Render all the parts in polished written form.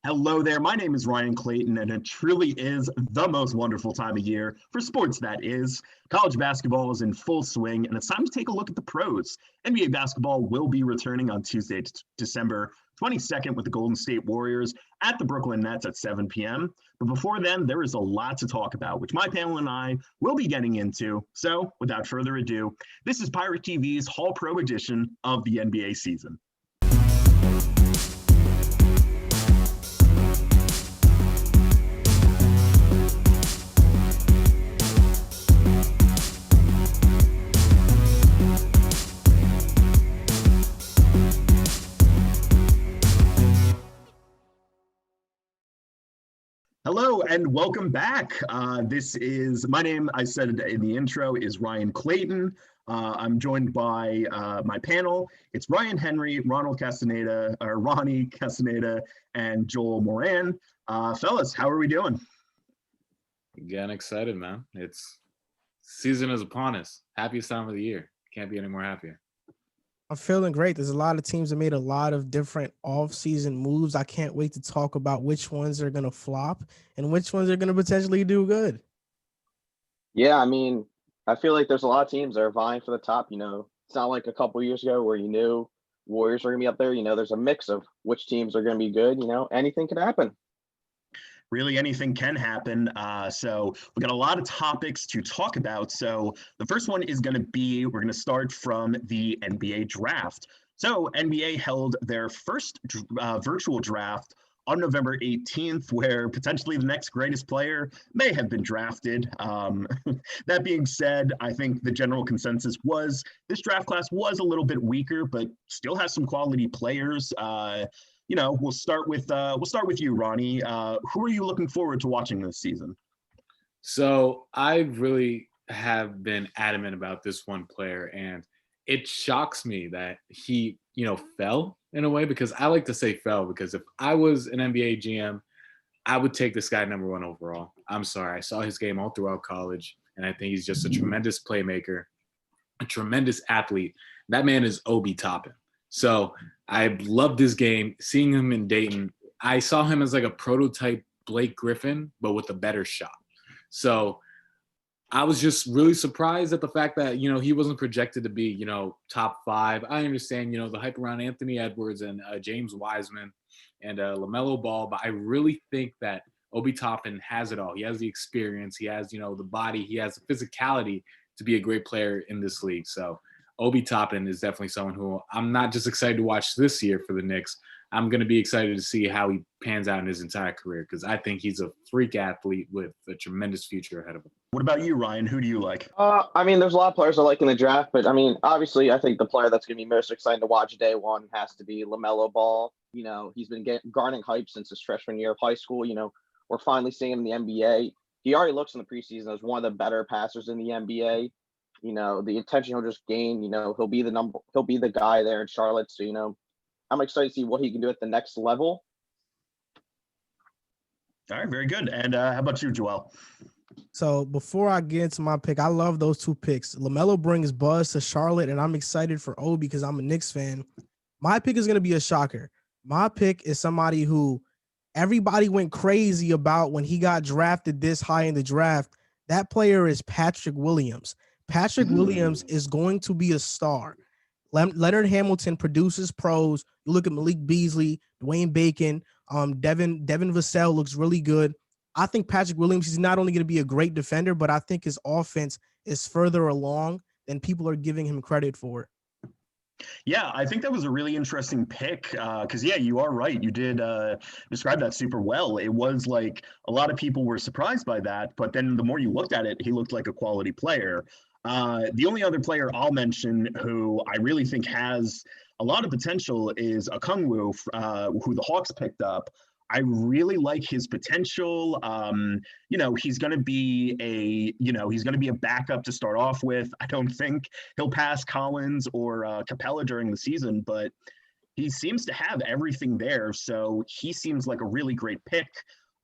Hello there. My name is Ryan Clayton, and it truly is the most wonderful time of year for sports, that is. College basketball is in full swing, and it's time to take a look at the pros. NBA basketball will be returning on Tuesday, December 22nd, with the Golden State Warriors at the Brooklyn Nets at 7 p.m. But before then, there is a lot to talk about, which my panel and I will be getting into. So, without further ado, this is Pirate TV's Hall Pro edition of the NBA season. Hello and welcome back. My name, I said in the intro, is Ryan Clayton. I'm joined by my panel. It's Ryan Henry, Ronny Castaneda, and Joel Moran. Fellas, how are we doing? Getting excited, man. Season is upon us. Happiest time of the year. Can't be any more happier. I'm feeling great. There's a lot of teams that made a lot of different off-season moves. I can't wait to talk about which ones are going to flop and which ones are going to potentially do good. Yeah, I feel like there's a lot of teams that are vying for the top. It's not like a couple years ago where you knew Warriors were going to be up there. There's a mix of which teams are going to be good. Anything could happen. Really, anything can happen. So we got a lot of topics to talk about. So the first one is going to be, we're going to start from the NBA draft. So NBA held their first virtual draft on November 18th, where potentially the next greatest player may have been drafted. That being said, I think the general consensus was this draft class was a little bit weaker, but still has some quality players. We'll start with you, Ronny. Who are you looking forward to watching this season? So I really have been adamant about this one player, and it shocks me that he, fell in a way, because I like to say fell, because if I was an NBA GM, I would take this guy number 1 overall. I'm sorry. I saw his game all throughout college, and I think he's just a tremendous playmaker, a tremendous athlete. That man is Obi Toppin. So I loved his game. Seeing him in Dayton, I saw him as like a prototype Blake Griffin, but with a better shot. So I was just really surprised at the fact that, he wasn't projected to be, top 5. I understand, the hype around Anthony Edwards and James Wiseman and LaMelo Ball, but I really think that Obi Toppin has it all. He has the experience. He has, the body. He has the physicality to be a great player in this league. So Obi Toppin is definitely someone who I'm not just excited to watch this year for the Knicks. I'm going to be excited to see how he pans out in his entire career, because I think he's a freak athlete with a tremendous future ahead of him. What about you, Ryan? Who do you like? There's a lot of players I like in the draft, but obviously, I think the player that's going to be most exciting to watch day one has to be LaMelo Ball. He's been garnering hype since his freshman year of high school. We're finally seeing him in the NBA. He already looks in the preseason as one of the better passers in the NBA. The attention he'll just gain. He'll be the guy there in Charlotte. So I'm excited to see what he can do at the next level. All right, very good. And how about you, Joel? So before I get into my pick, I love those 2 picks. LaMelo brings buzz to Charlotte, and I'm excited for Obi because I'm a Knicks fan. My pick is going to be a shocker. My pick is somebody who everybody went crazy about when he got drafted this high in the draft. That player is Patrick Williams. Patrick Williams is going to be a star. Leonard Hamilton produces pros. You look at Malik Beasley, Dwayne Bacon, Devin Vassell looks really good. I think Patrick Williams is not only going to be a great defender, but I think his offense is further along than people are giving him credit for. Yeah, I think that was a really interesting pick because, you are right. You did describe that super well. It was like a lot of people were surprised by that, but then the more you looked at it, he looked like a quality player. The only other player I'll mention who I really think has a lot of potential is Okongwu, who the Hawks picked up. I really like his potential. He's going to be a backup to start off with. I don't think he'll pass Collins or Capella during the season, but he seems to have everything there. So he seems like a really great pick.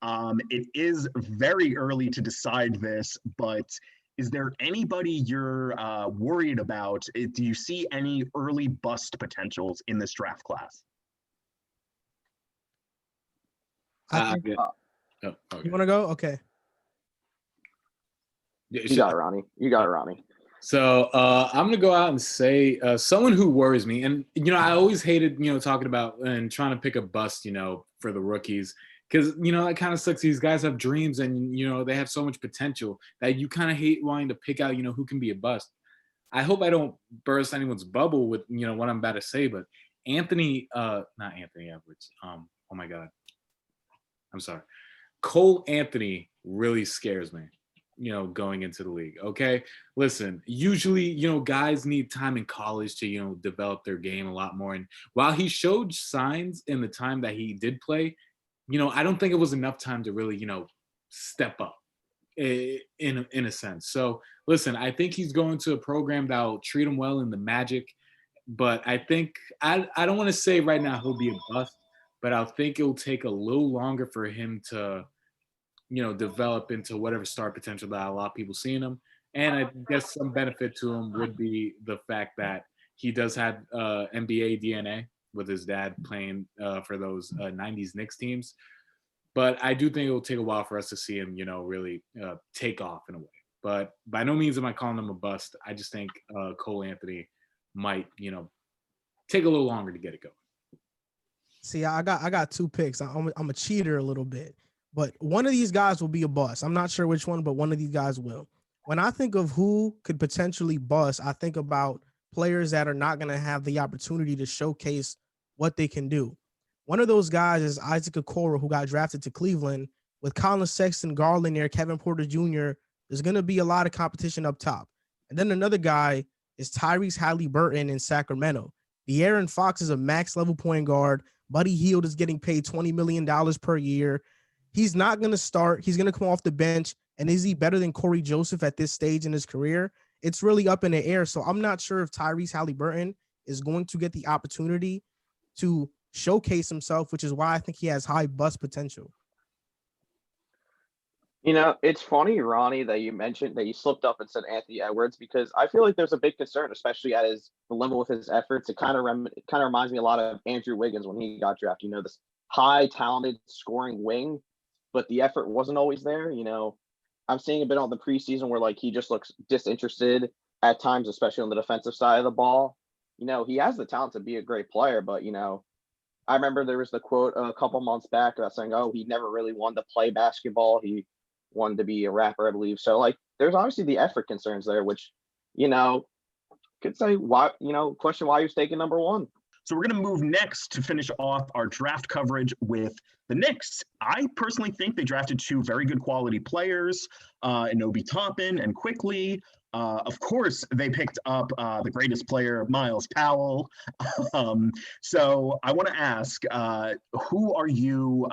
It is very early to decide this, but is there anybody you're worried about? Do you see any early bust potentials in this draft class? I think Oh, okay. you want to go? Okay. You got it, Ronnie. You got it, Ronnie. So I'm gonna go out and say someone who worries me, and I always hated talking about and trying to pick a bust for the rookies, because it kind of sucks. These guys have dreams, and they have so much potential that you kind of hate wanting to pick out who can be a bust. I hope I don't burst anyone's bubble with what I'm about to say, but not Anthony Edwards. Oh my God, I'm sorry. Cole Anthony really scares me. Going into the league. Okay. Listen, usually, guys need time in college to, develop their game a lot more. And while he showed signs in the time that he did play, I don't think it was enough time to really, step up in a sense. So listen, I think he's going to a program that will treat him well in the Magic. But I think I don't want to say right now he'll be a bust, but I think it'll take a little longer for him to develop into whatever star potential that a lot of people see in him. And I guess some benefit to him would be the fact that he does have NBA DNA with his dad playing for those 90s Knicks teams. But I do think it will take a while for us to see him, really take off in a way. But by no means am I calling him a bust. I just think Cole Anthony might, take a little longer to get it going. See, I got two picks. I'm a cheater a little bit. But one of these guys will be a bust. I'm not sure which one, but one of these guys will. When I think of who could potentially bust, I think about players that are not going to have the opportunity to showcase what they can do. One of those guys is Isaac Accora, who got drafted to Cleveland. With Colin Sexton, Garland there, Kevin Porter Jr., there's going to be a lot of competition up top. And then another guy is Tyrese Halliburton in Sacramento. De'Aaron Fox is a max-level point guard. Buddy Hield is getting paid $20 million per year. He's not going to start. He's going to come off the bench. And is he better than Corey Joseph at this stage in his career? It's really up in the air. So I'm not sure if Tyrese Halliburton is going to get the opportunity to showcase himself, which is why I think he has high bust potential. It's funny, Ronnie, that you mentioned that you slipped up and said Anthony Edwards, because I feel like there's a big concern, especially at the level of his efforts. It kind of reminds me a lot of Andrew Wiggins when he got drafted. This high, talented scoring wing, but the effort wasn't always there. I'm seeing a bit on the preseason where he just looks disinterested at times, especially on the defensive side of the ball. He has the talent to be a great player, but I remember there was the quote a couple months back about saying, "Oh, he never really wanted to play basketball. He wanted to be a rapper, I believe." So there's obviously the effort concerns there, which could say why question why he was taken number one. So we're going to move next to finish off our draft coverage with the Knicks. I personally think they drafted two very good quality players, in Obi Toppin and Quickly. Of course, they picked up the greatest player, Miles Powell. So I want to ask, who are you,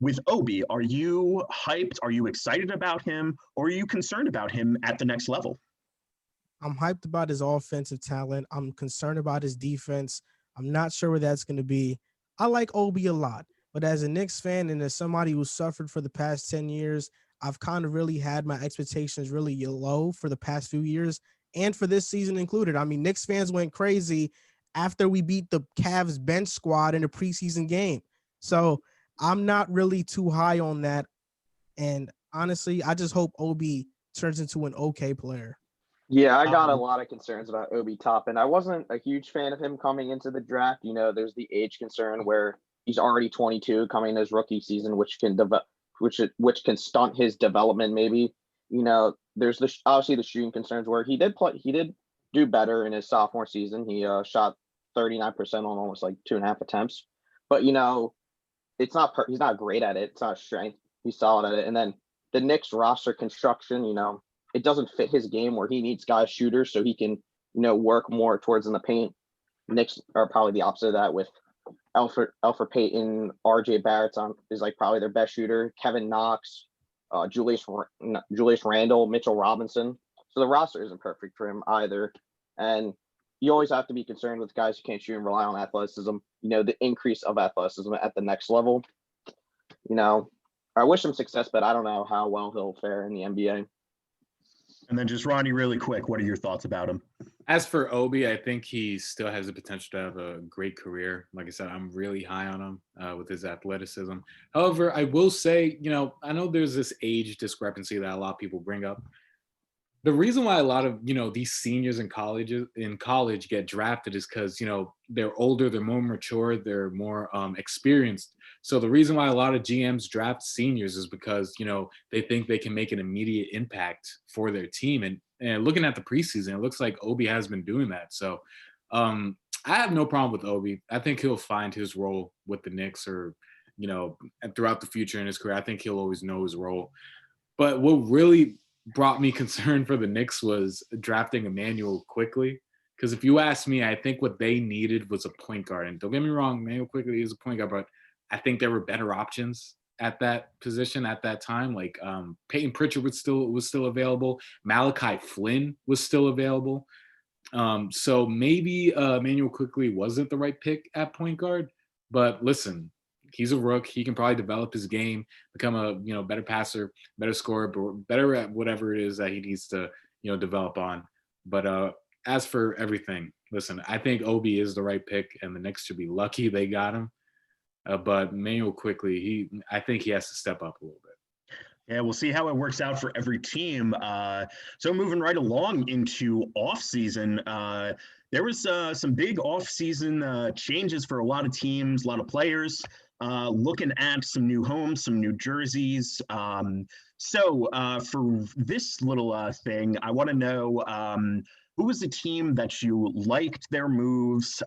with Obi? Are you hyped? Are you excited about him? Or are you concerned about him at the next level? I'm hyped about his offensive talent. I'm concerned about his defense. I'm not sure where that's going to be. I like Obi a lot, but as a Knicks fan and as somebody who suffered for the past 10 years, I've kind of really had my expectations really low for the past few years and for this season included. I mean, Knicks fans went crazy after we beat the Cavs bench squad in a preseason game. So I'm not really too high on that. And honestly, I just hope Obi turns into an okay player. Yeah, I got a lot of concerns about Obi Toppin. I wasn't a huge fan of him coming into the draft. There's the age concern where he's already 22 coming in his rookie season, which can stunt his development maybe. There's obviously the shooting concerns where he did do better in his sophomore season. He shot 39% on almost 2.5 attempts. But it's not he's not great at it. It's not strength. He's solid at it. And then the Knicks roster construction, it doesn't fit his game where he needs guys shooters so he can, work more towards in the paint. Knicks are probably the opposite of that with Elfrid Payton, RJ Barrett is probably their best shooter. Kevin Knox, Julius Randle, Mitchell Robinson. So the roster isn't perfect for him either. And you always have to be concerned with guys who can't shoot and rely on athleticism, the increase of athleticism at the next level. I wish him success, but I don't know how well he'll fare in the NBA. And then just Ronnie, really quick, what are your thoughts about him? As for Obi, I think he still has the potential to have a great career. Like I said, I'm really high on him with his athleticism. However, I will say, I know there's this age discrepancy that a lot of people bring up. The reason why a lot of these seniors in college get drafted is because they're older, they're more mature, they're more experienced. So the reason why a lot of GMs draft seniors is because they think they can make an immediate impact for their team. And looking at the preseason, it looks like Obi has been doing that. So I have no problem with Obi. I think he'll find his role with the Knicks, or and throughout the future in his career. I think he'll always know his role. But what really brought me concern for the Knicks was drafting Emmanuel quickly. Because if you ask me, I think what they needed was a point guard. And don't get me wrong, Emmanuel quickly is a point guard, but I think there were better options at that position at that time. Like Peyton Pritchard was still available. Malachi Flynn was still available. So maybe Emmanuel quickly wasn't the right pick at point guard. But listen, he's a rook. He can probably develop his game, become a better passer, better scorer, but better at whatever it is that he needs to develop on. But as for everything, listen, I think Obi is the right pick, and the Knicks should be lucky they got him. But Manuel quickly, I think he has to step up a little bit. Yeah, we'll see how it works out for every team. So moving right along into offseason, there was some big offseason changes for a lot of teams, a lot of players, looking at some new homes, some new jerseys. So for this little thing, I want to know who was the team that you liked their moves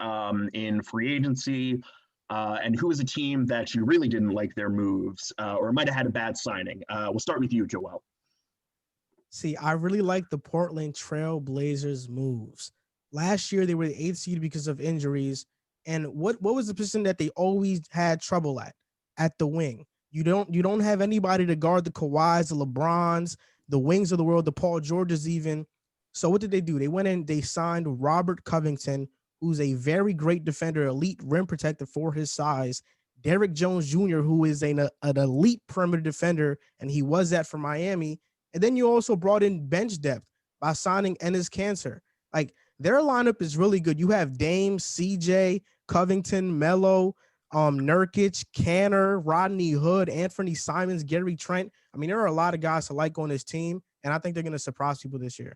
in free agency? And who was a team that you really didn't like their moves or might have had a bad signing? We'll start with you, Joel. See, I really like the Portland Trail Blazers moves. Last year, they were the 8th seed because of injuries. And what was the position that they always had trouble at? At the wing. You don't have anybody to guard the Kawhis, the LeBrons, the wings of the world, the Paul Georges even. So what did they do? They went in, they signed Robert Covington, who's a very great defender, elite rim protector for his size. Derrick Jones Jr., who is an elite perimeter defender, and he was that for Miami. And then you also brought in bench depth by signing Enes Kanter. Like, their lineup is really good. You have Dame, CJ, Covington, Melo, Nurkic, Canner, Rodney Hood, Anthony Simons, Gary Trent. I mean, there are a lot of guys to like on this team, and I think they're going to surprise people this year.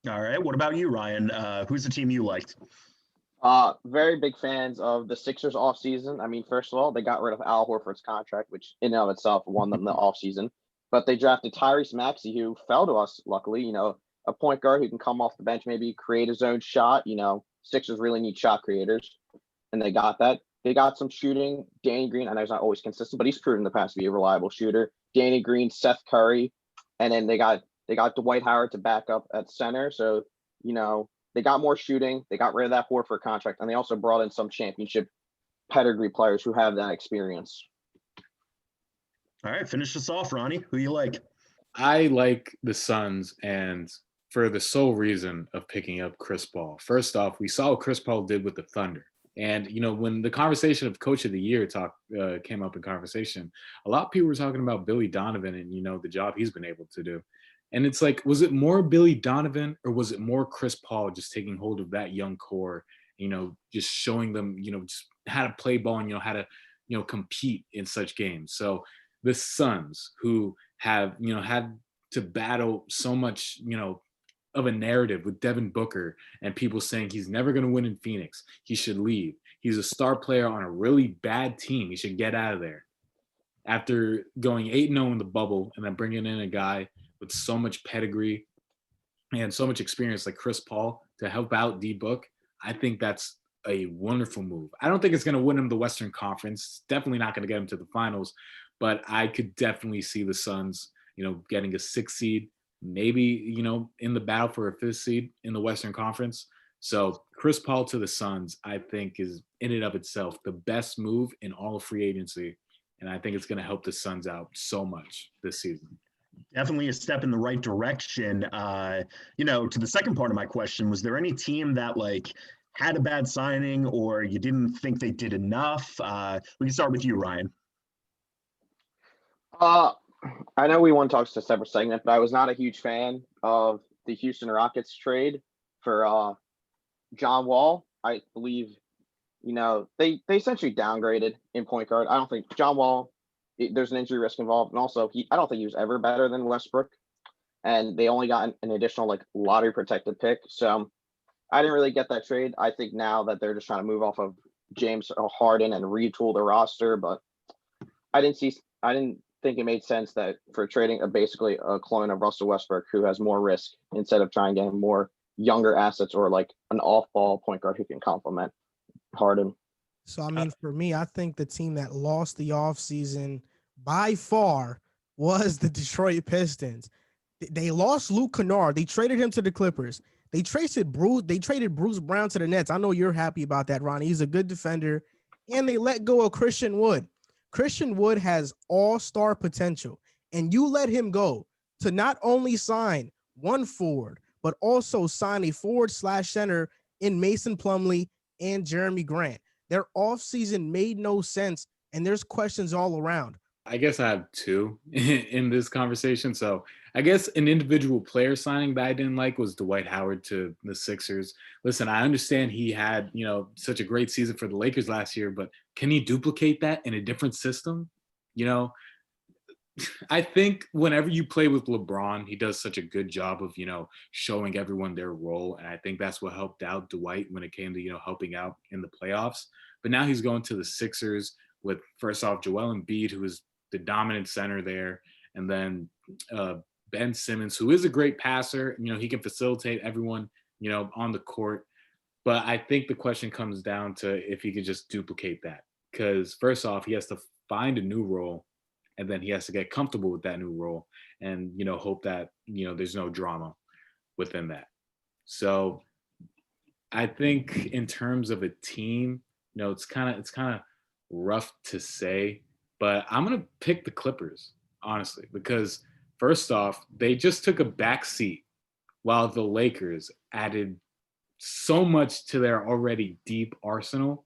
All right. What about you, Ryan? Who's the team you liked? Very big fans of the Sixers offseason. I mean, first of all, they got rid of Al Horford's contract, which in and of itself won them the offseason. But they drafted Tyrese Maxey, who fell to us, luckily, a point guard who can come off the bench, maybe create his own shot. Sixers really need shot creators, and they got that. They got some shooting. Danny Green, I know he's not always consistent, but he's proven in the past to be a reliable shooter. Danny Green, Seth Curry, and then they got Dwight Howard to back up at center. So, they got more shooting. They got rid of that Horford contract, and they also brought in some championship pedigree players who have that experience. All right, finish us off, Ronnie. Who you like? I like the Suns, and for the sole reason of picking up Chris Paul. First off, we saw what Chris Paul did with the Thunder. And, when the conversation of Coach of the Year came up in conversation, a lot of people were talking about Billy Donovan and, the job he's been able to do. And it's like, was it more Billy Donovan or was it more Chris Paul just taking hold of that young core, just showing them, just how to play ball and, how to, compete in such games. So the Suns, who have, had to battle so much, of a narrative with Devin Booker and people saying he's never going to win in Phoenix. He should leave. He's a star player on a really bad team. He should get out of there. After going 8-0 in the bubble and then bringing in a guy with so much pedigree and so much experience like Chris Paul to help out D-Book, I think that's a wonderful move. I don't think it's going to win him the Western Conference. Definitely not going to get him to the finals, but I could definitely see the Suns, getting a 6th seed, maybe, in the battle for a 5th seed in the Western Conference. So Chris Paul to the Suns, I think, is in and of itself the best move in all of free agency. And I think it's going to help the Suns out so much this season. Definitely a step in the right direction. To the second part of my question, was there any team that had a bad signing or you didn't think they did enough? We can start with you, Ryan. I know we want to talk to a separate segment, but I was not a huge fan of the Houston Rockets trade. For John Wall, I believe, they essentially downgraded in point guard. I don't think John Wall, there's an injury risk involved. And also, I don't think he was ever better than Westbrook. And they only got an additional lottery protected pick. So I didn't really get that trade. I think now that they're just trying to move off of James Harden and retool the roster, but I didn't think it made sense that for trading basically a clone of Russell Westbrook who has more risk instead of trying to get more younger assets or an off-ball point guard who can complement Harden. So, I mean, for me, I think the team that lost the offseason by far was the Detroit Pistons. They lost Luke Kennard. They traded him to the Clippers. They traded Bruce Brown to the Nets. I know you're happy about that, Ronnie. He's a good defender. And they let go of Christian Wood. Christian Wood has all-star potential. And you let him go to not only sign one forward, but also sign a forward/center in Mason Plumlee and Jeremy Grant. Their offseason made no sense, and there's questions all around. I guess I have two in this conversation. So I guess an individual player signing that I didn't like was Dwight Howard to the Sixers. Listen, I understand he had, such a great season for the Lakers last year, but can he duplicate that in a different system? I think whenever you play with LeBron, he does such a good job of, showing everyone their role. And I think that's what helped out Dwight when it came to, helping out in the playoffs. But now he's going to the Sixers with, first off, Joel Embiid, who is the dominant center there. And then Ben Simmons, who is a great passer. He can facilitate everyone, on the court. But I think the question comes down to if he could just duplicate that. Because first off, he has to find a new role. And then he has to get comfortable with that new role and, hope that, there's no drama within that. So I think in terms of a team, it's kind of rough to say, but I'm going to pick the Clippers, honestly, because first off, they just took a back seat while the Lakers added so much to their already deep arsenal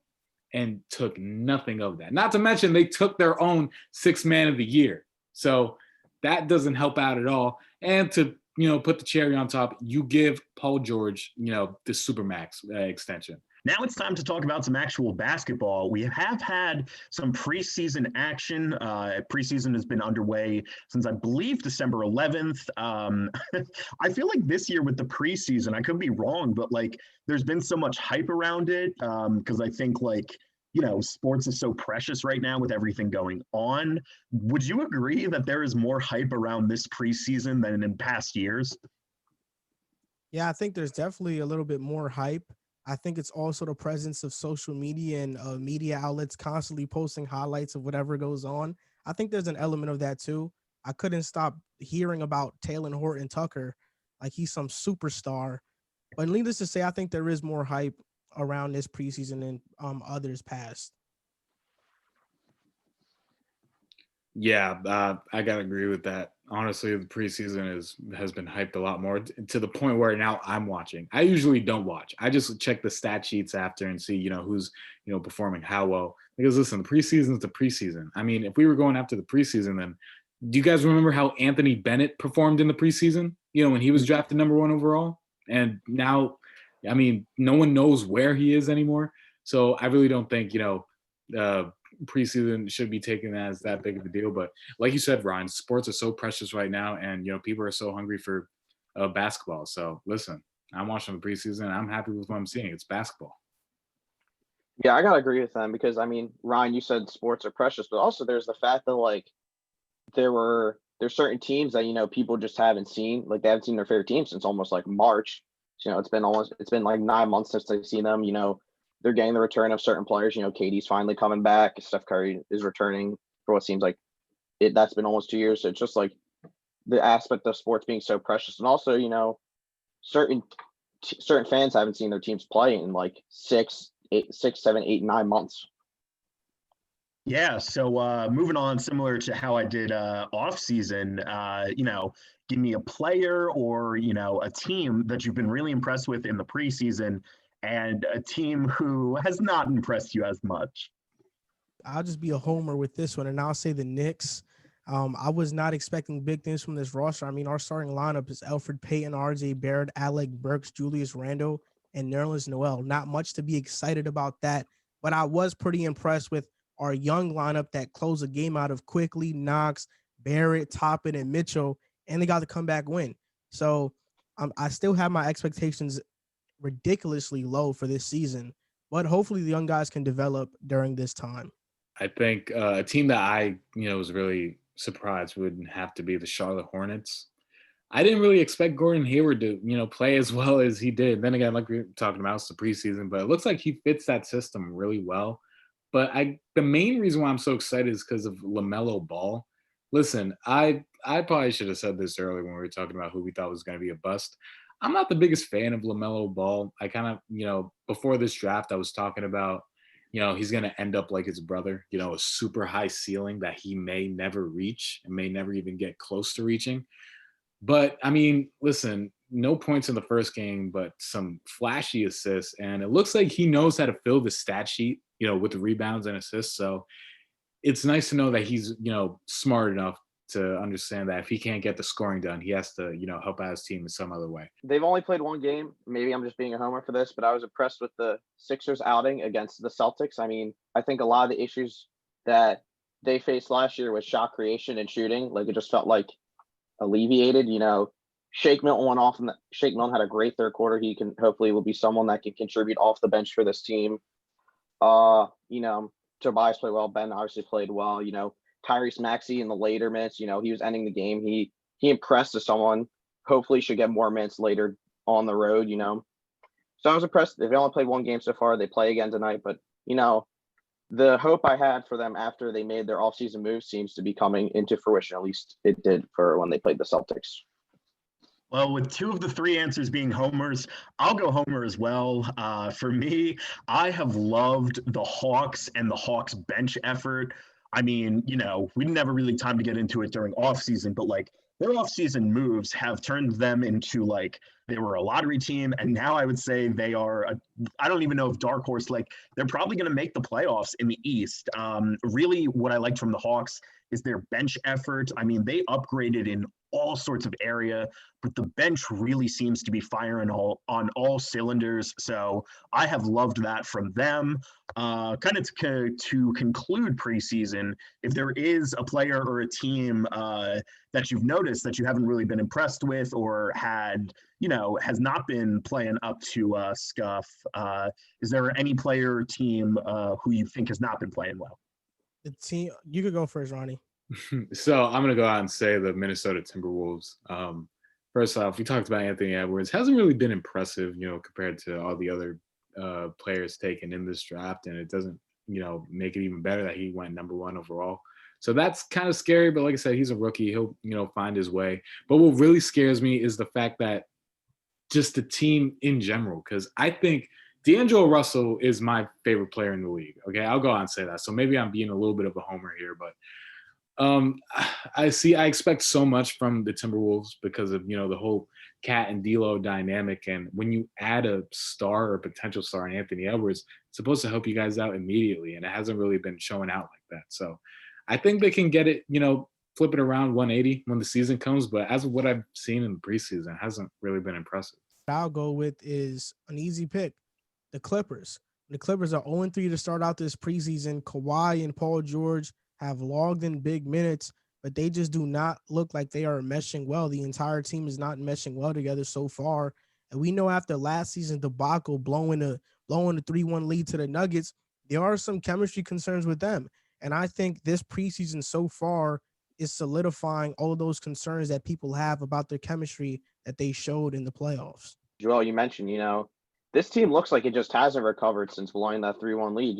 and took nothing of that. Not to mention they took their own sixth man of the year. So that doesn't help out at all. And to, put the cherry on top, you give Paul George, the Supermax extension. Now it's time to talk about some actual basketball. We have had some preseason action. Preseason has been underway since, I believe, December 11th. I feel like this year with the preseason, I could be wrong, but there's been so much hype around it because I think sports is so precious right now with everything going on. Would you agree that there is more hype around this preseason than in past years? Yeah, I think there's definitely a little bit more hype. I think it's also the presence of social media and media outlets constantly posting highlights of whatever goes on. I think there's an element of that too. I couldn't stop hearing about Taylor Horton Tucker like he's some superstar. But needless to say, I think there is more hype around this preseason than others past. Yeah, I gotta agree with that. Honestly, the preseason has been hyped a lot more to the point where now I'm watching. I usually don't watch. I just check the stat sheets after and see, who's, performing how well. Because listen, the preseason is the preseason. I mean, if we were going after the preseason, then do you guys remember how Anthony Bennett performed in the preseason? When he was drafted number 1 overall? And now, I mean, no one knows where he is anymore. So I really don't think, preseason should be taken as that big of a deal. But like you said, Ryan, sports are so precious right now, and people are so hungry for basketball. So listen, I'm watching the preseason. I'm happy with what I'm seeing. It's basketball. Yeah, I gotta agree with them because Ryan, you said sports are precious, but also there's the fact that there's certain teams that people just haven't seen. They haven't seen their favorite team since almost March. So, it's been 9 months since they've seen them. They're getting the return of certain players. KD's finally coming back. Steph Curry is returning for what seems like that's been almost 2 years. So it's just the aspect of sports being so precious. And also, certain fans haven't seen their teams play in 6, 7, 8, 9 months. Yeah. So moving on, similar to how I did off season, give me a player or, a team that you've been really impressed with in the preseason and a team who has not impressed you as much. I'll just be a homer with this one, and I'll say the Knicks. I was not expecting big things from this roster. I mean, our starting lineup is Alfred Payton, RJ Barrett, Alec Burks, Julius Randle, and Nerlens Noel. Not much to be excited about that, but I was pretty impressed with our young lineup that closed the game out of Quickly, Knox, Barrett, Toppin, and Mitchell, and they got the comeback win. So I still have my expectations ridiculously low for this season, but hopefully the young guys can develop during this time. I think a team that I, was really surprised would have to be the Charlotte Hornets. I didn't really expect Gordon Hayward to, play as well as he did. Then again, like we were talking about, it's the preseason, but it looks like he fits that system really well. But the main reason why I'm so excited is because of LaMelo Ball. Listen, I probably should have said this earlier when we were talking about who we thought was going to be a bust. I'm not the biggest fan of LaMelo Ball. I kind of, before this draft, I was talking about, he's going to end up like his brother, a super high ceiling that he may never reach and may never even get close to reaching. But I mean, listen, no points in the first game, but some flashy assists. And it looks like he knows how to fill the stat sheet, with the rebounds and assists. So it's nice to know that he's, smart enough to understand that if he can't get the scoring done, he has to, help out his team in some other way. They've only played one game. Maybe I'm just being a homer for this, but I was impressed with the Sixers outing against the Celtics. I mean, I think a lot of the issues that they faced last year with shot creation and shooting, like it just felt like alleviated. Shake Milton went off, and Shake Milton had a great third quarter. He can hopefully will be someone that can contribute off the bench for this team. Tobias played well. Ben obviously played well. Tyrese Maxey in the later minutes, he was ending the game. He impressed as someone. Hopefully should get more minutes later on the road. So I was impressed. They've only played one game so far. They play again tonight, but the hope I had for them after they made their offseason moves seems to be coming into fruition. At least it did for when they played the Celtics. Well, with two of the three answers being homers, I'll go homer as well. For me, I have loved the Hawks and the Hawks bench effort. I mean, we never really time to get into it during offseason, but like their offseason moves have turned them into like they were a lottery team. And now I would say they are, I don't even know if dark horse, like they're probably going to make the playoffs in the East. Really, what I liked from the Hawks is their bench effort. I mean, they upgraded in all sorts of area, but the bench really seems to be firing on all cylinders. So I have loved that from them. Kind of to conclude preseason, if there is a player or a team that you've noticed that you haven't really been impressed with or had, has not been playing up to scuff, is there any player or team who you think has not been playing well? The team, you could go first, Ronnie. So I'm going to go out and say the Minnesota Timberwolves. First off, we talked about Anthony Edwards. Hasn't really been impressive, compared to all the other players taken in this draft. And it doesn't, make it even better that he went number one overall. So that's kind of scary. But like I said, he's a rookie. He'll, find his way. But what really scares me is the fact that just the team in general, because I think D'Angelo Russell is my favorite player in the league. Okay, I'll go out and say that. So maybe I'm being a little bit of a homer here, but I expect so much from the Timberwolves because of, the whole Cat and D'Lo dynamic. And when you add a star or potential star in Anthony Edwards, it's supposed to help you guys out immediately. And it hasn't really been showing out like that. So I think they can get it, flip it around 180 when the season comes. But as of what I've seen in the preseason, it hasn't really been impressive. What I'll go with is an easy pick. The Clippers. The Clippers are 0-3 to start out this preseason. Kawhi and Paul George have logged in big minutes, but they just do not look like they are meshing well. The entire team is not meshing well together so far. And we know after last season's debacle, blowing a 3-1 lead to the Nuggets, there are some chemistry concerns with them. And I think this preseason so far is solidifying all of those concerns that people have about their chemistry that they showed in the playoffs. Joel, you mentioned, this team looks like it just hasn't recovered since blowing that 3-1 lead.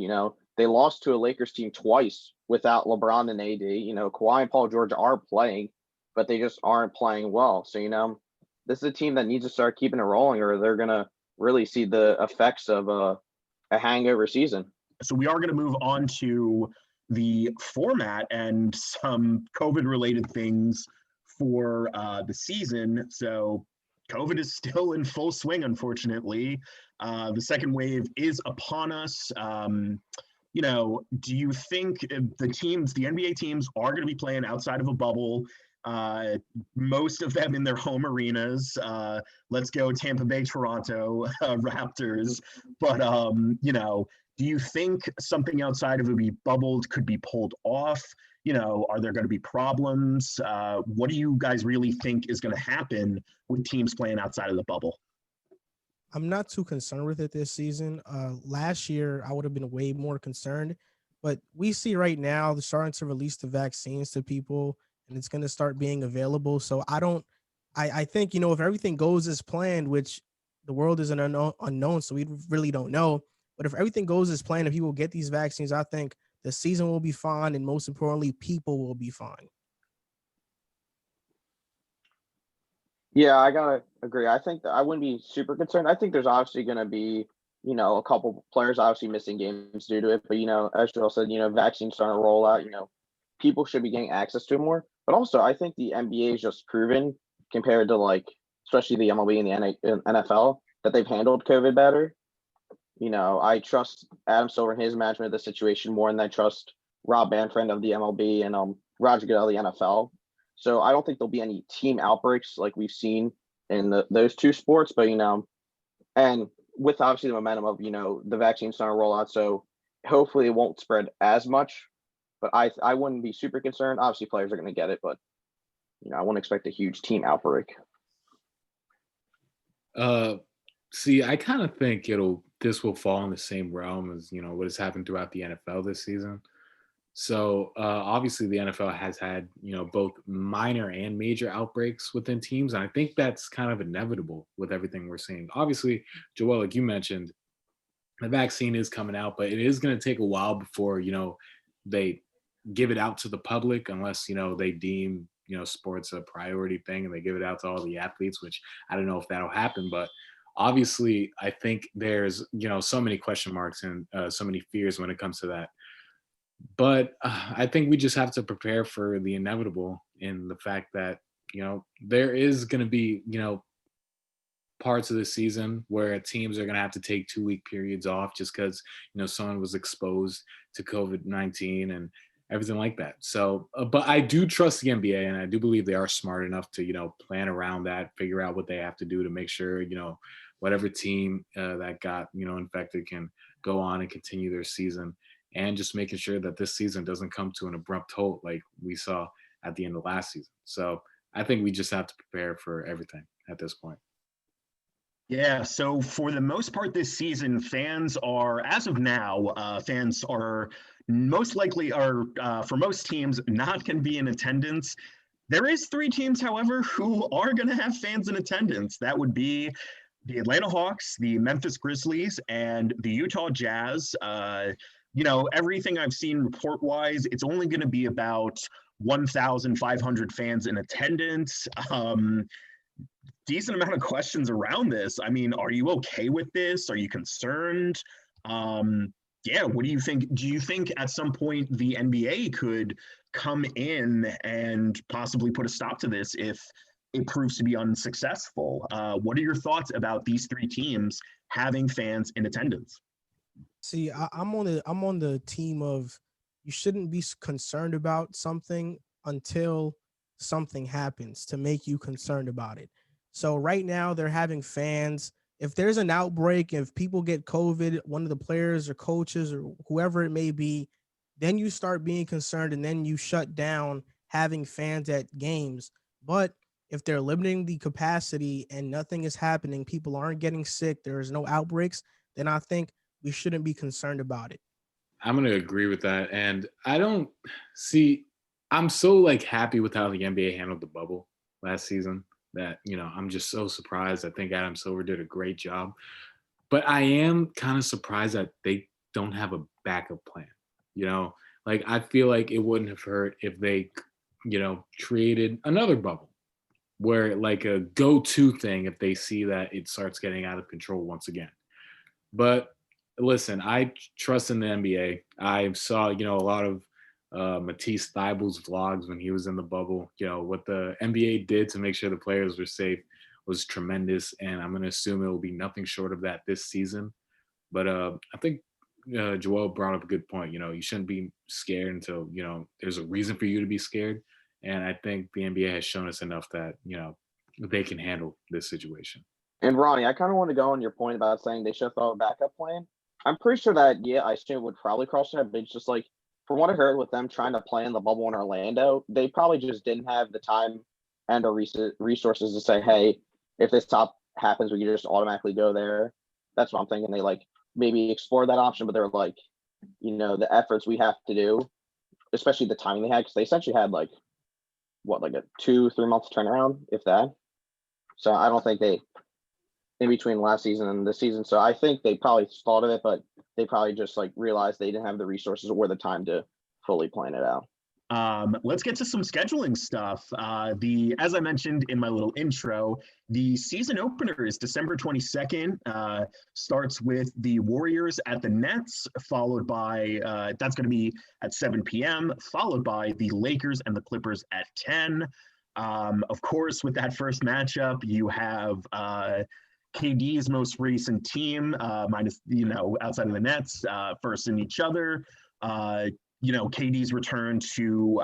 They lost to a Lakers team twice without LeBron and AD. Kawhi and Paul George are playing, but they just aren't playing well. So, this is a team that needs to start keeping it rolling or they're going to really see the effects of a hangover season. So we are going to move on to the format and some COVID-related things for the season. So COVID is still in full swing, unfortunately. The second wave is upon us. do you think the NBA teams are going to be playing outside of a bubble? Most of them in their home arenas. Let's go Tampa Bay, Toronto Raptors. But, do you think something outside of a bubble could be pulled off? Are there going to be problems? What do you guys really think is going to happen with teams playing outside of the bubble? I'm not too concerned with it this season. Last year, I would have been way more concerned. But we see right now they're starting to release the vaccines to people, and it's going to start being available. So I think, if everything goes as planned, which the world is an unknown, so we really don't know. But if everything goes as planned, if people get these vaccines, I think the season will be fine, and most importantly, people will be fine. Yeah, I gotta agree. I think that I wouldn't be super concerned. I think there's obviously going to be, a couple players obviously missing games due to it. But, as Joel said, vaccines starting to roll out, people should be getting access to it more. But also, I think the NBA is just proven compared to especially the MLB and the NFL, that they've handled COVID better. I trust Adam Silver and his management of the situation more than I trust Rob Manfred of the MLB and Roger Goodell of the NFL. So I don't think there'll be any team outbreaks like we've seen in those two sports. But, and with obviously the momentum of, the vaccine starting to roll out, so hopefully it won't spread as much. But I wouldn't be super concerned. Obviously, players are going to get it, but, I wouldn't expect a huge team outbreak. See, I kind of think this will fall in the same realm as, what has happened throughout the NFL this season. So obviously the NFL has had, both minor and major outbreaks within teams. And I think that's kind of inevitable with everything we're seeing. Obviously, Joel, like you mentioned, the vaccine is coming out, but it is going to take a while before, they give it out to the public unless, they deem, sports a priority thing and they give it out to all the athletes, which I don't know if that'll happen. But obviously, I think there's, so many question marks and so many fears when it comes to that. But I think we just have to prepare for the inevitable in the fact that, there is going to be, parts of the season where teams are going to have to take 2-week periods off just because, someone was exposed to COVID-19 and everything like that. So, but I do trust the NBA and I do believe they are smart enough to, plan around that, figure out what they have to do to make sure, whatever team that got, infected can go on and continue their season. And just making sure that this season doesn't come to an abrupt halt like we saw at the end of last season. So I think we just have to prepare for everything at this point. Yeah, so for the most part this season, fans are, as of now, fans are most likely for most teams, not going to be in attendance. There is 3 teams, however, who are going to have fans in attendance. That would be the Atlanta Hawks, the Memphis Grizzlies, and the Utah Jazz. Everything I've seen report-wise, it's only going to be about 1,500 fans in attendance. Decent amount of questions around this. I mean, are you okay with this? Are you concerned? What do you think? Do you think at some point the NBA could come in and possibly put a stop to this if it proves to be unsuccessful? What are your thoughts about these 3 teams having fans in attendance? See, I'm on the team of you shouldn't be concerned about something until something happens to make you concerned about it. So right now they're having fans. If there's an outbreak, if people get COVID, one of the players or coaches or whoever it may be, then you start being concerned and then you shut down having fans at games. But if they're limiting the capacity and nothing is happening, people aren't getting sick, there's no outbreaks, then I think we shouldn't be concerned about it. I'm going to agree with that. And I don't see, I'm so happy with how the NBA handled the bubble last season that, I'm just so surprised. I think Adam Silver did a great job, but I am kind of surprised that they don't have a backup plan. I feel like it wouldn't have hurt if they, created another bubble where a go-to thing if they see that it starts getting out of control once again. But listen, I trust in the NBA. I saw, a lot of Matisse Thybulle's vlogs when he was in the bubble. What the NBA did to make sure the players were safe was tremendous, and I'm going to assume it will be nothing short of that this season. But I think Joel brought up a good point. You shouldn't be scared until, there's a reason for you to be scared. And I think the NBA has shown us enough that, they can handle this situation. And Ronnie, I kind of want to go on your point about saying they should throw a backup plan. I'm pretty sure that, I assume would probably cross their head, but it's just like, from what I heard with them trying to play in the bubble in Orlando, they probably just didn't have the time and or resources to say, hey, if this top happens, we can just automatically go there. That's what I'm thinking. They like maybe explore that option, but they're like, the efforts we have to do, especially the timing they had, because they essentially had like a 2-3 month turnaround, if that. So I don't think they, in between last season and this season. So I think they probably thought of it, but they probably just like realized they didn't have the resources or the time to fully plan it out. Let's get to some scheduling stuff. As I mentioned in my little intro, the season opener is December 22nd. Starts with the Warriors at the Nets, followed by that's going to be at 7 p.m. Followed by the Lakers and the Clippers at 10. Of course, with that first matchup, you have KD's most recent team, minus outside of the Nets, first in each other. KD's return to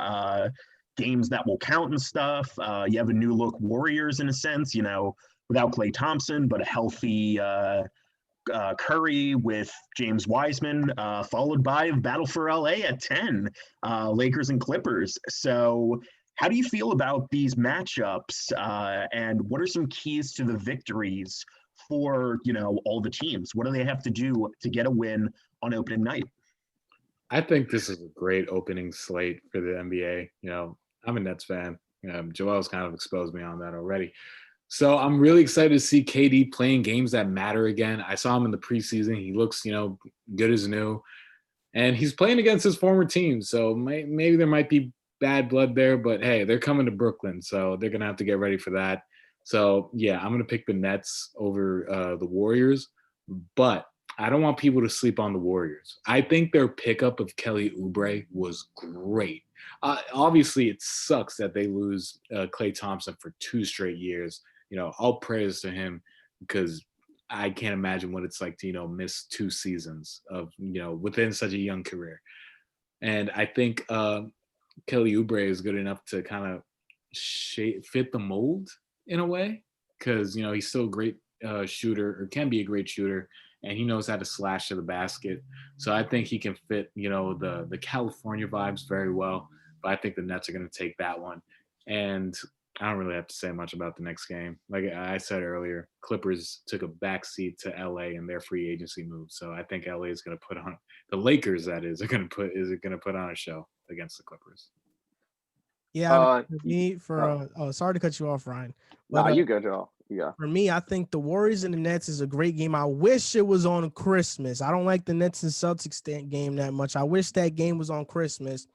games that will count and stuff. You have a new look Warriors in a sense, without Klay Thompson, but a healthy Curry with James Wiseman, followed by Battle for LA at 10, Lakers and Clippers. So how do you feel about these matchups, and what are some keys to the victories for, all the teams? What do they have to do to get a win on opening night? I think this is a great opening slate for the NBA. I'm a Nets fan. Joel's kind of exposed me on that already. So I'm really excited to see KD playing games that matter again. I saw him in the preseason. He looks, good as new. And he's playing against his former team. So maybe there might be bad blood there. But, hey, they're coming to Brooklyn. So they're going to have to get ready for that. So, yeah, I'm going to pick the Nets over the Warriors. But I don't want people to sleep on the Warriors. I think their pickup of Kelly Oubre was great. Obviously, it sucks that they lose Klay Thompson for 2 straight years. All praise to him, because I can't imagine what it's like to, miss 2 seasons of, within such a young career. And I think Kelly Oubre is good enough to kind of fit the mold in a way, because, he's still a great shooter, or can be a great shooter. And he knows how to slash to the basket. So I think he can fit, the California vibes very well. But I think the Nets are going to take that one. And I don't really have to say much about the next game. Like I said earlier, Clippers took a backseat to LA in their free agency move. So I think LA is going to put on – the Lakers, that is, are going to put on a show against the Clippers. Yeah, sorry to cut you off, Ryan. But, you go, Joel. Yeah. For me, I think the Warriors and the Nets is a great game. I wish it was on Christmas. I don't like the Nets and Celtics game that much. I wish that game was on Christmas.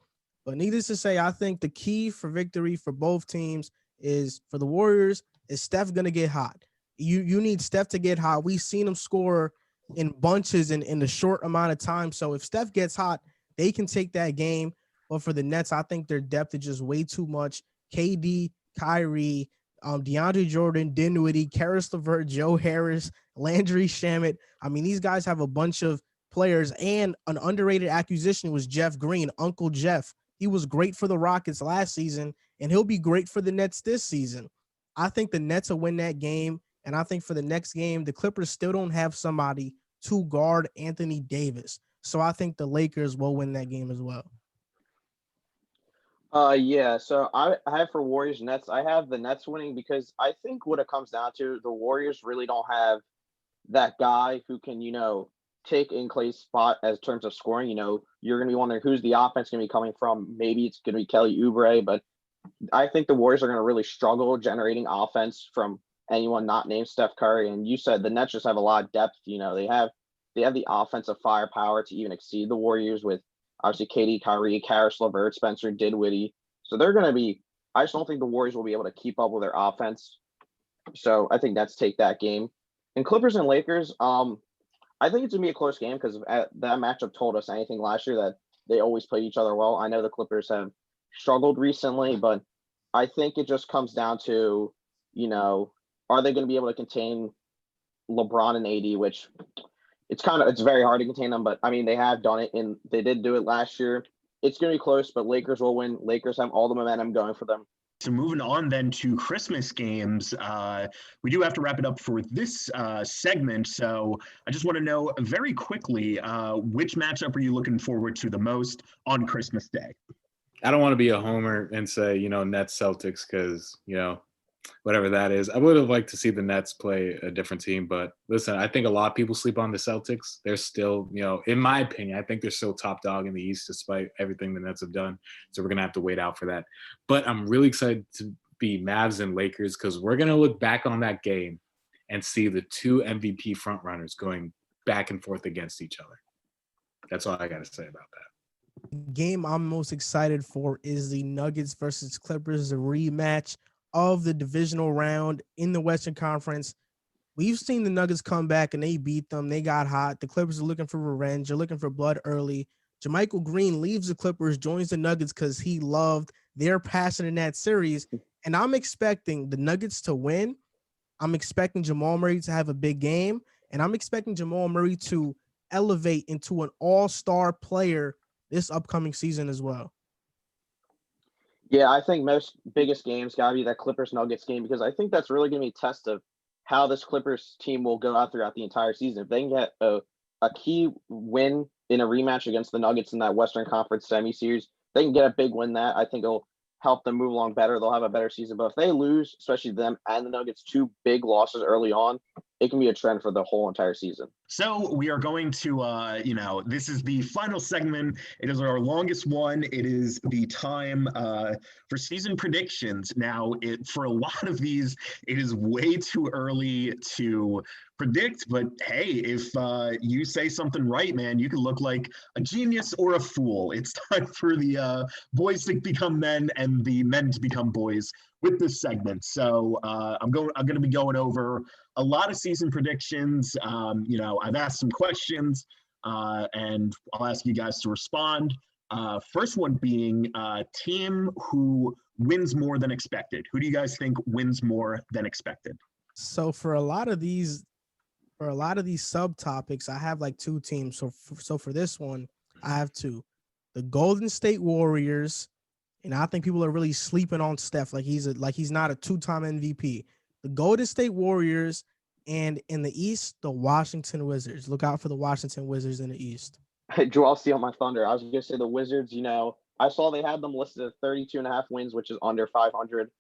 But needless to say, I think the key for victory for both teams is, for the Warriors, is Steph going to get hot. You need Steph to get hot. We've seen him score in bunches in a short amount of time. So if Steph gets hot, they can take that game. But for the Nets, I think their depth is just way too much. KD, Kyrie, DeAndre Jordan, Dinwiddie, Karis LeVert, Joe Harris, Landry Shamet. I mean, these guys have a bunch of players, and an underrated acquisition was Jeff Green, Uncle Jeff. He was great for the Rockets last season, and he'll be great for the Nets this season. I think the Nets will win that game, and I think for the next game, the Clippers still don't have somebody to guard Anthony Davis. So I think the Lakers will win that game as well. Yeah, so I have for Warriors Nets, I have the Nets winning, because I think what it comes down to, the Warriors really don't have that guy who can, take in Clay's spot as terms of scoring. You're going to be wondering who's the offense going to be coming from. Maybe it's going to be Kelly Oubre, but I think the Warriors are going to really struggle generating offense from anyone not named Steph Curry. And you said the Nets just have a lot of depth. They have the offensive firepower to even exceed the Warriors with, obviously, KD, Kyrie, Karis LeVert, Spencer Dinwiddie. So they're going to be – I just don't think the Warriors will be able to keep up with their offense. So I think Nets take that game. And Clippers and Lakers, I think it's going to be a close game, because that matchup told us anything last year, that they always played each other well. I know the Clippers have struggled recently, but I think it just comes down to, are they going to be able to contain LeBron and AD, which – it's very hard to contain them, but I mean, they have done it, and they did do it last year. It's going to be close, but Lakers will win. Lakers have all the momentum going for them. So moving on then to Christmas games, we do have to wrap it up for this segment. So I just want to know very quickly, which matchup are you looking forward to the most on Christmas Day? I don't want to be a homer and say, Nets Celtics because, whatever that is. I would have liked to see the Nets play a different team, but listen, I think a lot of people sleep on the Celtics. They're still, in my opinion, I think they're still top dog in the East despite everything the Nets have done. So we're going to have to wait out for that. But I'm really excited to be Mavs and Lakers because we're going to look back on that game and see the two MVP frontrunners going back and forth against each other. That's all I got to say about that. The game I'm most excited for is the Nuggets versus Clippers, a rematch of the divisional round in the Western Conference. We've seen the Nuggets come back and they beat them. They got hot. The Clippers are looking for revenge. They're looking for blood early. JaMychal Green leaves the Clippers, joins the Nuggets because he loved their passion in that series. And I'm expecting the Nuggets to win. I'm expecting Jamal Murray to have a big game. And I'm expecting Jamal Murray to elevate into an all-star player this upcoming season as well. Yeah, I think biggest games got to be that Clippers-Nuggets game because I think that's really going to be a test of how this Clippers team will go out throughout the entire season. If they can get a key win in a rematch against the Nuggets in that Western Conference semi-series, they can get a big win that I think will help them move along better. They'll have a better season. But if they lose, especially them and the Nuggets, two big losses early on, it can be a trend for the whole entire season. So we are going to, this is the final segment. It is our longest one. It is the time for season predictions. Now, for a lot of these, it is way too early to predict. But hey, if you say something right, man, you can look like a genius or a fool. It's time for the boys to become men and the men to become boys with this segment. So I'm going to be going over a lot of season predictions. I've asked some questions and I'll ask you guys to respond. First one being team who wins more than expected. Who do you guys think wins more than expected? So for a lot of these subtopics, I have like two teams. So for this one, I have two. The Golden State Warriors, and I think people are really sleeping on Steph like he's not a two-time MVP. The Golden State Warriors, and in the East, the Washington Wizards. Look out for the Washington Wizards in the East. Joel, steal my thunder. I was going to say the Wizards, I saw they had them listed at 32.5 wins, which is under 500.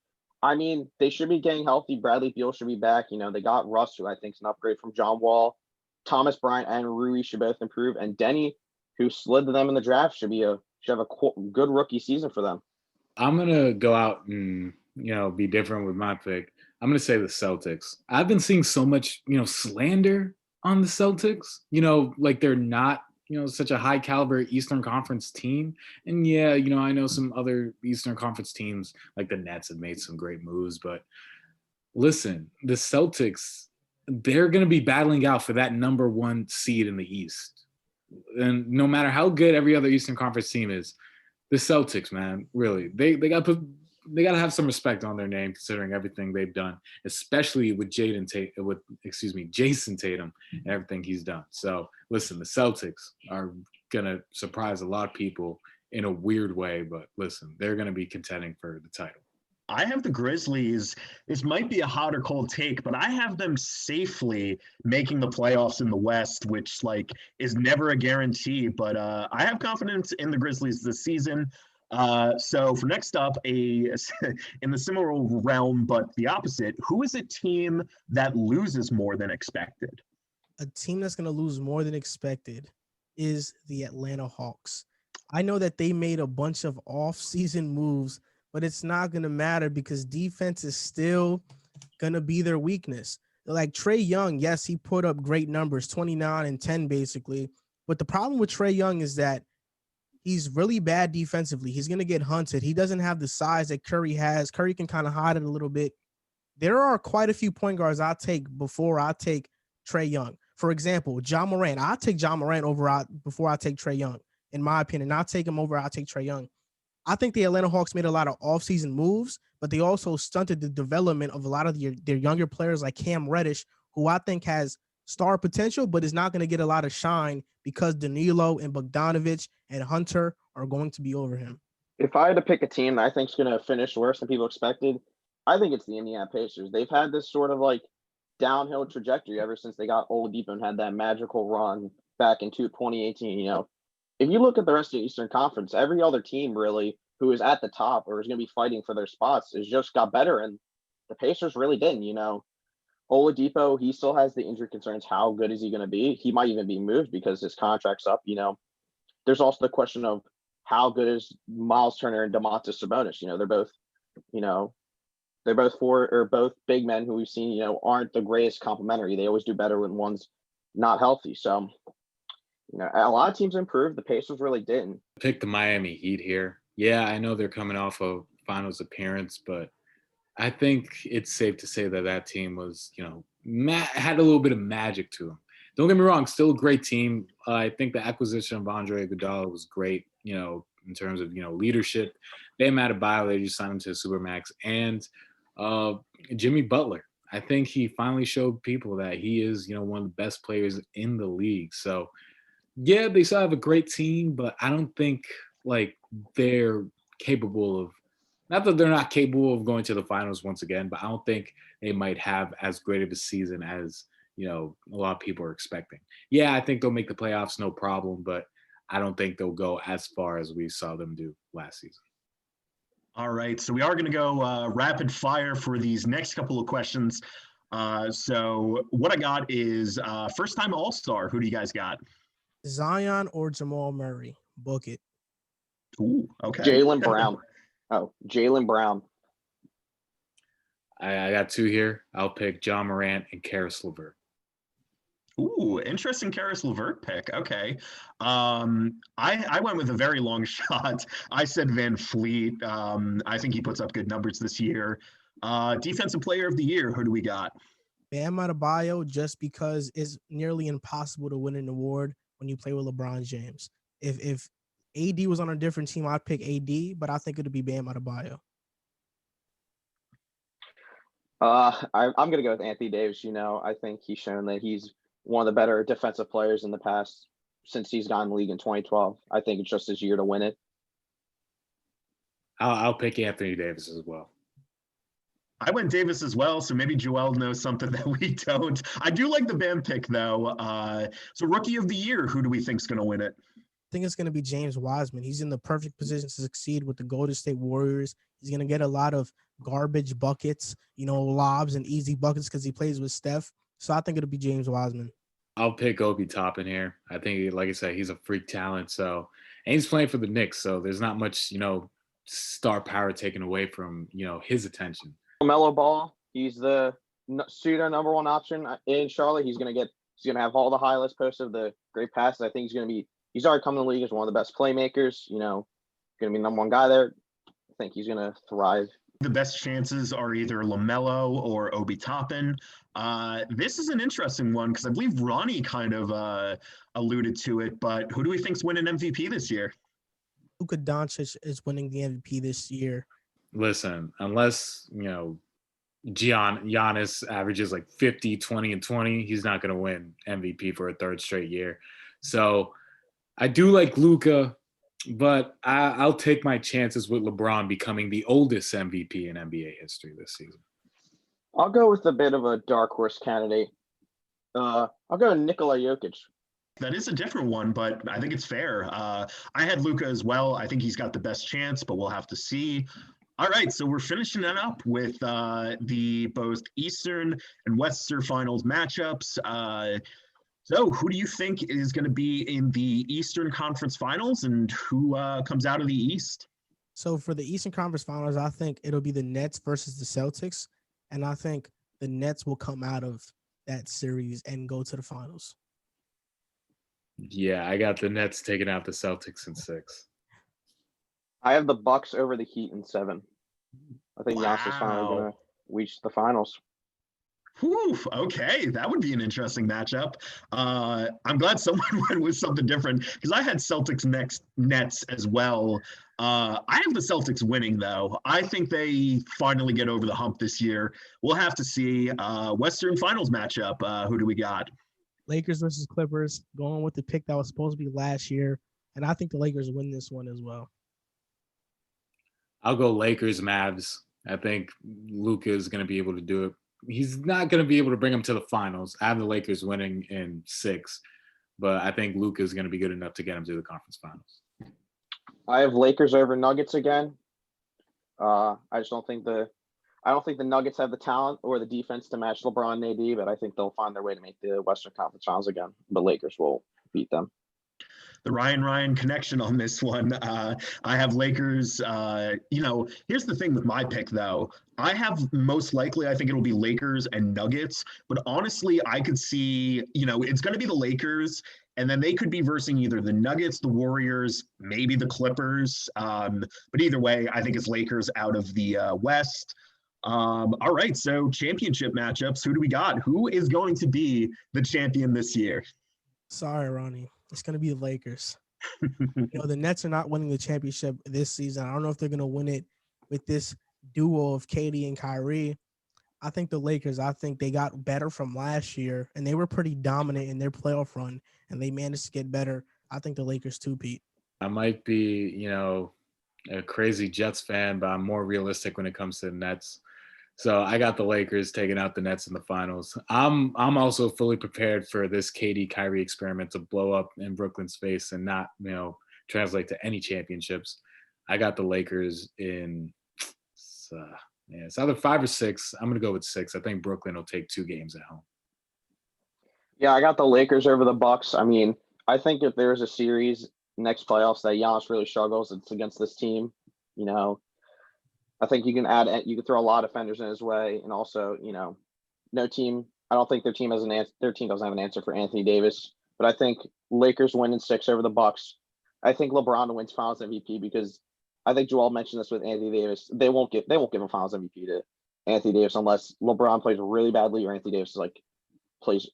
I mean, they should be getting healthy. Bradley Beal should be back. They got Russ, who I think is an upgrade from John Wall. Thomas Bryant and Rui should both improve. And Denny, who slid to them in the draft, should have a good rookie season for them. I'm going to go out and, be different with my pick. I'm going to say the Celtics. I've been seeing so much, slander on the Celtics, like they're not, such a high caliber Eastern Conference team. And yeah, I know some other Eastern Conference teams like the Nets have made some great moves, but listen, the Celtics, they're going to be battling out for that number one seed in the East. And no matter how good every other Eastern Conference team is, the Celtics, man, really, they got to have some respect on their name considering everything they've done, especially with Jason Tatum and everything he's done. So listen, the Celtics are going to surprise a lot of people in a weird way, but listen, they're going to be contending for the title. I have the Grizzlies. This might be a hot or cold take, but I have them safely making the playoffs in the West, which is never a guarantee. But I have confidence in the Grizzlies this season. So for next up, in the similar realm, but the opposite, who is a team that loses more than expected? A team that's going to lose more than expected is the Atlanta Hawks. I know that they made a bunch of off-season moves, but it's not going to matter because defense is still going to be their weakness. Like Trae Young, yes, he put up great numbers, 29 and 10 basically. But the problem with Trae Young is that he's really bad defensively. He's going to get hunted. He doesn't have the size that Curry has. Curry can kind of hide it a little bit. There are quite a few point guards I'll take before I take Trae Young. For example, Moran. I'll take Moran before I take Trae Young. In my opinion, I'll take him over. I'll take Trae Young. I think the Atlanta Hawks made a lot of offseason moves, but they also stunted the development of a lot of their younger players like Cam Reddish, who I think has star potential, but is not going to get a lot of shine because Danilo and Bogdanovic and Hunter are going to be over him. If I had to pick a team that I think is going to finish worse than people expected, I think it's the Indiana Pacers. They've had this sort of like downhill trajectory ever since they got Oladipo and had that magical run back in 2018. You know, if you look at the rest of the Eastern Conference, every other team really who is at the top or is going to be fighting for their spots has just got better, and the Pacers really didn't. You know, Oladipo, he still has the injury concerns. How good is he going to be? He might even be moved because his contract's up. You know, there's also the question of how good is Miles Turner and Domantas Sabonis? You know, they're both both big men who we've seen, you know, aren't the greatest complementary. They always do better when one's not healthy. So, you know, a lot of teams improved. The Pacers really didn't. Pick the Miami Heat here. Yeah, I know they're coming off a finals appearance, but I think it's safe to say that that team was, you know, had a little bit of magic to them. Don't get me wrong, still a great team. I think the acquisition of Andre Iguodala was great, you know, in terms of, you know, leadership. Bam Adebayo, they just signed him to the Supermax. And Jimmy Butler, I think he finally showed people that he is, you know, one of the best players in the league. So, yeah, they still have a great team, but I don't think, like, they're capable of – not that they're not capable of going to the finals once again, but I don't think they might have as great of a season as – you know, a lot of people are expecting. Yeah, I think they'll make the playoffs, no problem, but I don't think they'll go as far as we saw them do last season. All right, so we are going to go rapid fire for these next couple of questions. So what I got is first-time All-Star. Who do you guys got? Zion or Jamal Murray? Book it. Ooh, okay. Jaylen Brown. Jaylen Brown. I got two here. I'll pick John Morant and Karis LeVert. Ooh, interesting Karis LeVert pick. Okay. I went with a very long shot. I said Van Fleet. I think he puts up good numbers this year. Defensive player of the year, who do we got? Bam Adebayo, just because it's nearly impossible to win an award when you play with LeBron James. If AD was on a different team, I'd pick AD, but I think it would be Bam Adebayo. I'm going to go with Anthony Davis. You know, I think he's shown that he's one of the better defensive players in the past since he's gotten in the league in 2012. I think it's just his year to win it. I'll pick Anthony Davis as well. I went Davis as well, so maybe Joel knows something that we don't. I do like the Bam pick, though. So rookie of the year, who do we think is going to win it? I think it's going to be James Wiseman. He's in the perfect position to succeed with the Golden State Warriors. He's going to get a lot of garbage buckets, you know, lobs and easy buckets because he plays with Steph. So I think it'll be James Wiseman. I'll pick Obi Toppin here. I think, like I said, he's a freak talent. So, and he's playing for the Knicks, so there's not much, you know, star power taken away from, you know, his attention. LaMelo Ball, he's the pseudo number one option in Charlotte. He's going to have all the highlights posted of the great passes. I think he's already come in the league as one of the best playmakers, you know, going to be number one guy there. I think he's going to thrive. The best chances are either LaMelo or Obi Toppin. This is an interesting one because I believe Ronnie kind of alluded to it, but who do we think's winning MVP this year? Luka Doncic is winning the MVP this year. Listen, unless, you know, Giannis averages like 50, 20, and 20, he's not going to win MVP for a third straight year. So I do like Luka, but I'll take my chances with LeBron becoming the oldest MVP in NBA history this season. I'll go with a bit of a dark horse candidate. I'll go to Nikola Jokic. That is a different one, but I think it's fair. I had Luka as well. I think he's got the best chance, but we'll have to see. All right, so we're finishing it up with the both Eastern and Western Finals matchups. So who do you think is going to be in the Eastern Conference Finals and who comes out of the East? So for the Eastern Conference Finals, I think it'll be the Nets versus the Celtics. And I think the Nets will come out of that series and go to the finals. Yeah, I got the Nets taking out the Celtics in 6. I have the Bucks over the Heat in 7. I think Giannis is finally going to reach the finals. Whew, okay, that would be an interesting matchup. I'm glad someone went with something different because I had Celtics Nets as well. I have the Celtics winning, though. I think they finally get over the hump this year. We'll have to see. Western Finals matchup, who do we got? Lakers versus Clippers, going with the pick that was supposed to be last year. And I think the Lakers win this one as well. I'll go Lakers, Mavs. I think Luka is going to be able to do it. He's not going to be able to bring them to the finals. I have the Lakers winning in 6, but I think Luka is going to be good enough to get them to the conference finals. I have Lakers over Nuggets again. I don't think the Nuggets have the talent or the defense to match LeBron and AD, but I think they'll find their way to make the Western Conference Finals again. The Lakers will beat them. The Ryan connection on this one. I have Lakers. Here's the thing with my pick, though. I have most likely, I think it'll be Lakers and Nuggets. But honestly, I could see, it's going to be the Lakers. And then they could be versing either the Nuggets, the Warriors, maybe the Clippers. But either way, I think it's Lakers out of the West. All right, so championship matchups. Who do we got? Who is going to be the champion this year? Sorry, Ronnie. It's going to be the Lakers. The Nets are not winning the championship this season. I don't know if they're going to win it with this duo of KD and Kyrie. I think the Lakers, they got better from last year, and they were pretty dominant in their playoff run, and they managed to get better. I think the Lakers too, Pete. I might be, a crazy Jets fan, but I'm more realistic when it comes to the Nets. So I got the Lakers taking out the Nets in the finals. I'm also fully prepared for this KD Kyrie experiment to blow up in Brooklyn's face and not, translate to any championships. I got the Lakers in it's either 5 or 6. I'm going to go with 6. I think Brooklyn will take 2 games at home. Yeah, I got the Lakers over the Bucks. I mean, I think if there's a series next playoffs that Giannis really struggles, it's against this team. I think you can throw a lot of defenders in his way, and also, no team. I don't think their team doesn't have an answer for Anthony Davis. But I think Lakers win in 6 over the Bucks. I think LeBron wins Finals MVP because I think Joel mentioned this with Anthony Davis. They won't give a Finals MVP to Anthony Davis unless LeBron plays really badly or Anthony Davis plays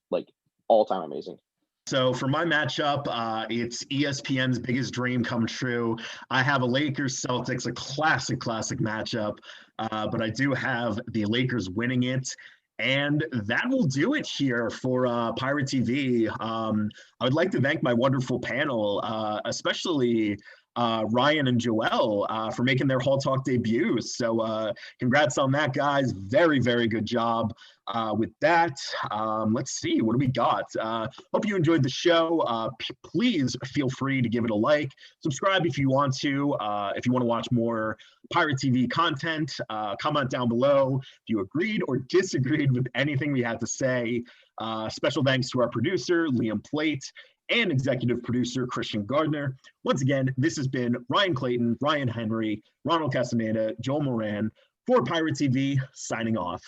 all time amazing. So for my matchup, it's ESPN's biggest dream come true. I have a Lakers-Celtics, a classic matchup, but I do have the Lakers winning it. And that will do it here for Pirate TV. I would like to thank my wonderful panel, especially Ryan and Joel for making their Hall Talk debuts. So congrats on that, guys. Very, very good job with that. Let's see, what do we got? Hope you enjoyed the show. Please feel free to give it a like. Subscribe if you want to. If you want to watch more Pirate TV content, comment down below if you agreed or disagreed with anything we had to say. Special thanks to our producer, Liam Plate, and executive producer Christian Gardner. Once again, this has been Ryan Clayton, Ryan Henry, Ronald Castaneda, Joel Moran for Pirate TV, signing off.